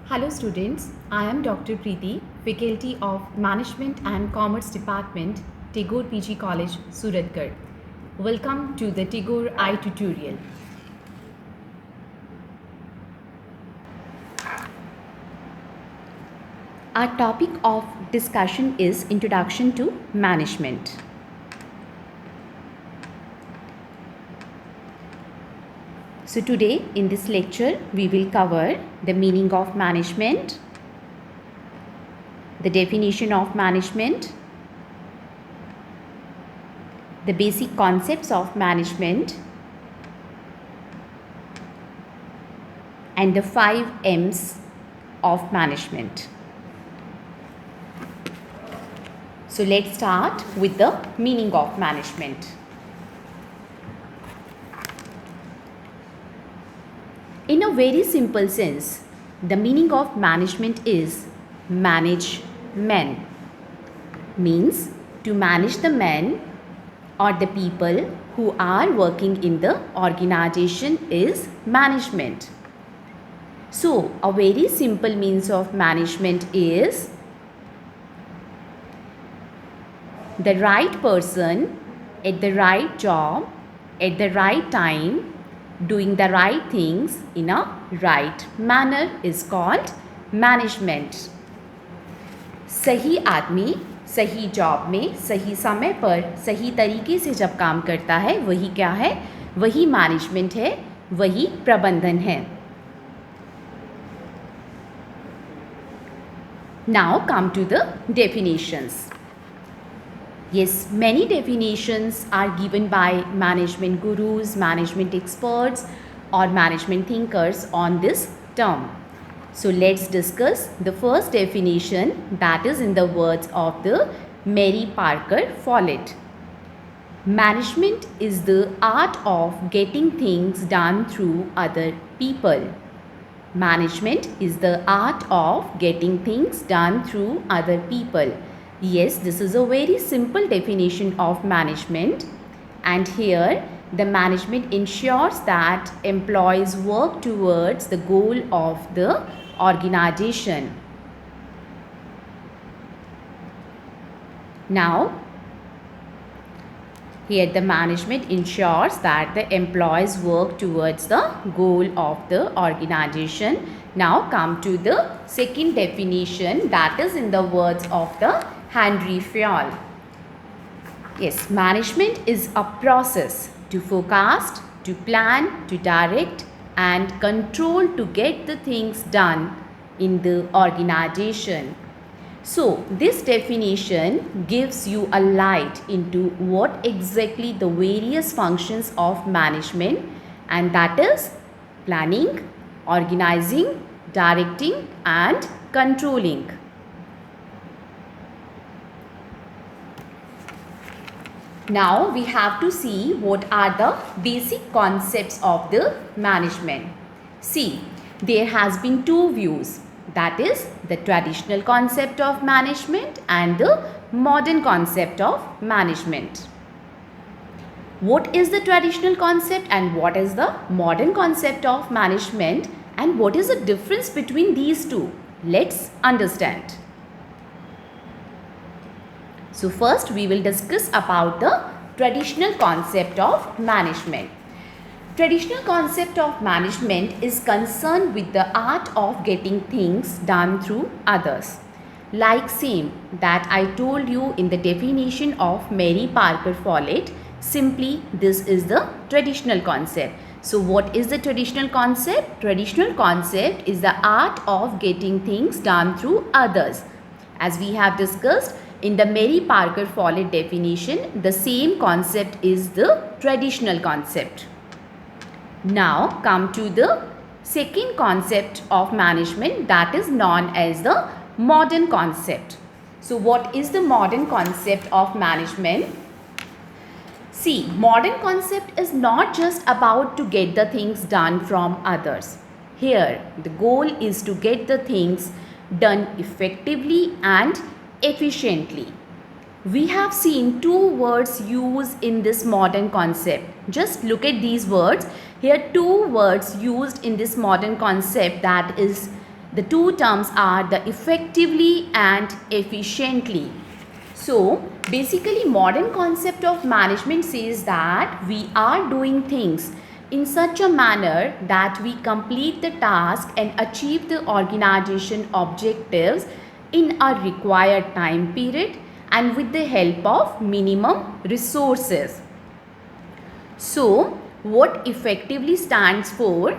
Hello students, I am Dr. Preeti, Faculty of Management and Commerce Department, Tagore PG College, Suratgarh. Welcome to the Tagore I tutorial. Our topic of discussion is Introduction to Management. So today in this lecture we will cover the meaning of management, the definition of management, the basic concepts of management, and the 5 M's of management. So let's start with the meaning of management. In a very simple sense, the meaning of management is manage men. Means to manage the men or the people who are working in the organization is management. So a very simple means of management is the right person at the right job at the right time doing the right things in a right manner is called management. सही आदमी सही job में सही समय पर सही तरीके से जब काम करता है वही क्या है, वही मैनेजमेंट है, वही प्रबंधन है. Now come to the definitions. Yes, many definitions are given by management gurus, management experts or management thinkers on this term. So let's discuss the first definition, that is in the words of the Mary Parker Follett. Management is the art of getting things done through other people. Management is the art of getting things done through other people. Yes, this is a very simple definition of management, and here the management ensures that employees work towards the goal of the organization. Now, here the management ensures that the employees work towards the goal of the organization. Now come to the second definition, that is in the words of the Henry Fayol. Yes, management is a process to forecast, to plan, to direct and control to get the things done in the organization. So this definition gives you a light into what exactly the various functions of management, and that is planning, organizing, directing and controlling. Now we have to see what are the basic concepts of the management. See, there has been two views, that is the traditional concept of management and the modern concept of management. What is the traditional concept and what is the modern concept of management, and what is the difference between these two? Let's understand. So first we will discuss about the traditional concept of management. Traditional concept of management is concerned with the art of getting things done through others. Like same that I told you in the definition of Mary Parker Follett, simply this is the traditional concept. So what is the traditional concept? Traditional concept is the art of getting things done through others. As we have discussed, in the Mary Parker Follett definition, the same concept is the traditional concept. Now come to the second concept of management, that is known as the modern concept. So what is the modern concept of management? See, modern concept is not just about to get the things done from others. Here the goal is to get the things done effectively and efficiently. We have seen two words used in this modern concept. Just look at these words. Here two words used in this modern concept, that is The two terms are the effectively and efficiently. So basically modern concept of management says that we are doing things in such a manner that we complete the task and achieve the organization objectives in a required time period and with the help of minimum resources. So what effectively stands for,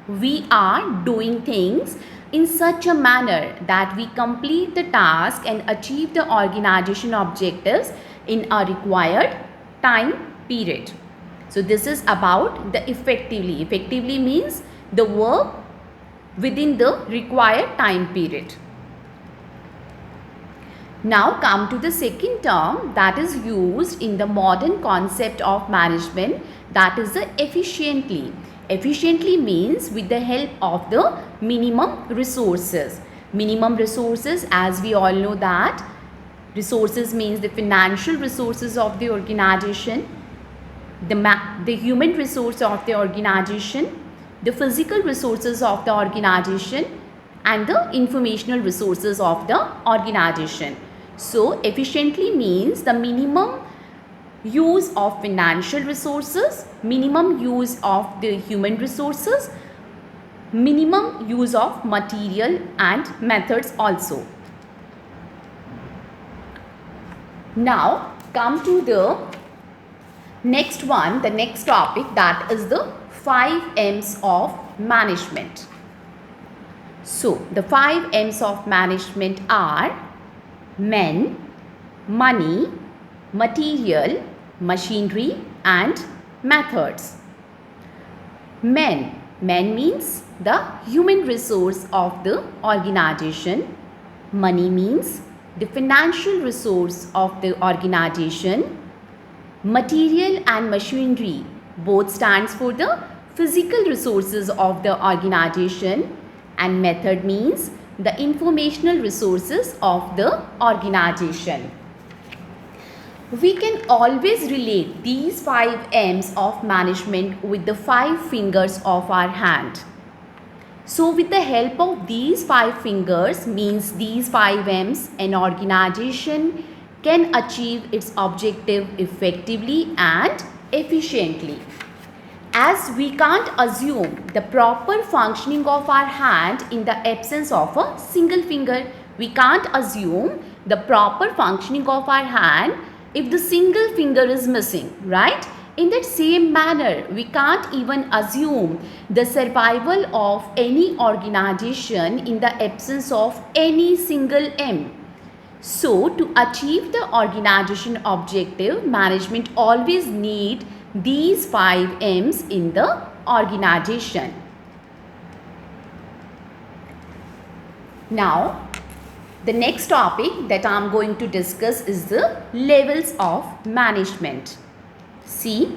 we are doing things in such a manner that we complete the task and achieve the organization objectives in a required time period. So this is about the effectively. Effectively means the work within the required time period. Now come to the second term that is used in the modern concept of management, that is the efficiently. Efficiently means with the help of the minimum resources. Minimum resources, as we all know that resources means the financial resources of the organization, the human resource of the organization, the physical resources of the organization, and the informational resources of the organization. So efficiently means the minimum use of financial resources, minimum use of the human resources, minimum use of material and methods also. Now come to the next one, the next topic, that is the 5 M's of management. So the 5 M's of management are men, money, material, machinery and methods. Men means the human resource of the organization. Money means the financial resource of the organization. Material and machinery both stands for the physical resources of the organization, and method means the informational resources of the organization. We can always relate these 5 M's of management with the 5 fingers of our hand. So with the help of these 5 fingers means these 5 M's, an organization can achieve its objective effectively and efficiently. As we can't assume the proper functioning of our hand in the absence of a single finger, we can't assume the proper functioning of our hand if the single finger is missing, right? In that same manner, we can't even assume the survival of any organization in the absence of any single M. So to achieve the organization objective, management always need these 5 M's in the organization. Now, the next topic that I am going to discuss is the levels of management. See,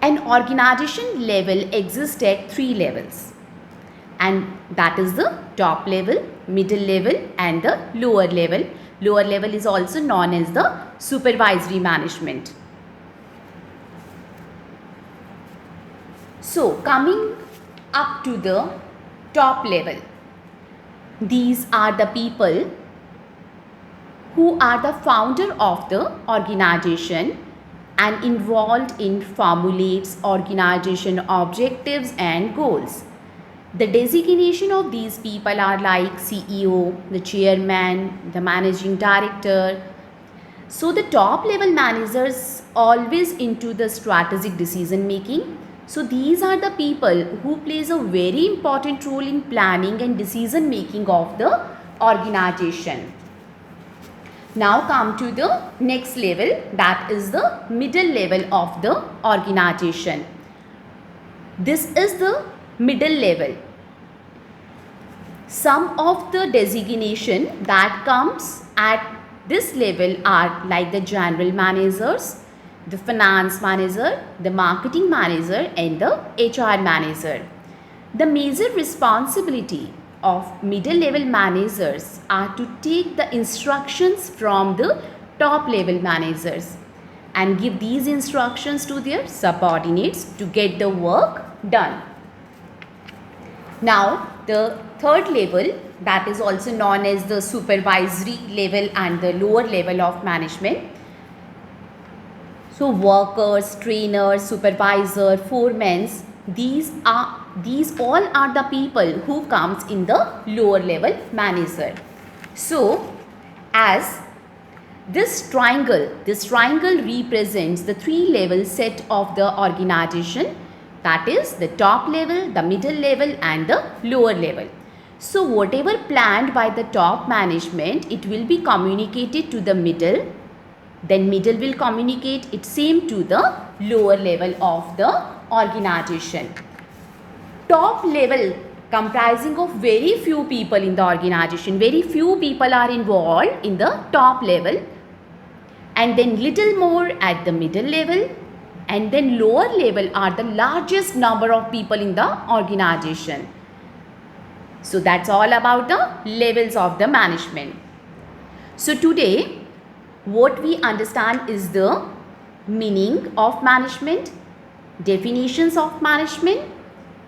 an organization level exists at 3 levels, and that is the top level, middle level and the lower level. Lower level is also known as the supervisory management. So coming up to the top level, these are the people who are the founder of the organization and involved in formulates organization objectives and goals. The designation of these people are like CEO, the chairman, the managing director. So the top level managers always into the strategic decision making. So these are the people who plays a very important role in planning and decision making of the organization. Now come to the next level, that is the middle level of the organization. This is the middle level. Some of the designation that comes at this level are like the general managers, the finance manager, the marketing manager and the HR manager. The major responsibility of middle level managers are to take the instructions from the top level managers and give these instructions to their subordinates to get the work done. Now the third level, that is also known as the supervisory level and the lower level of management. So workers, trainers, supervisor, foremen, these all are the people who comes in the lower level manager. So as this triangle represents the three level set of the organization, that is the top level, the middle level and the lower level. So whatever planned by the top management, it will be communicated to the middle, then middle will communicate it same to the lower level of the organization. Top level comprising of very few people in the organization, very few people are involved in the top level, and then little more at the middle level, and then lower level are the largest number of people in the organization. So that's all about the levels of the management. So today what we understand is the meaning of management, definitions of management,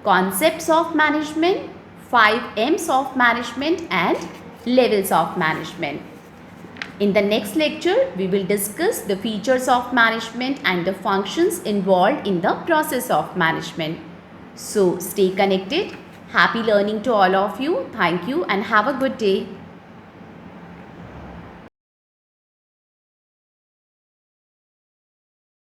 concepts of management, 5 M's of management and levels of management. In the next lecture, we will discuss the features of management and the functions involved in the process of management. So stay connected. Happy learning to all of you. Thank you and have a good day.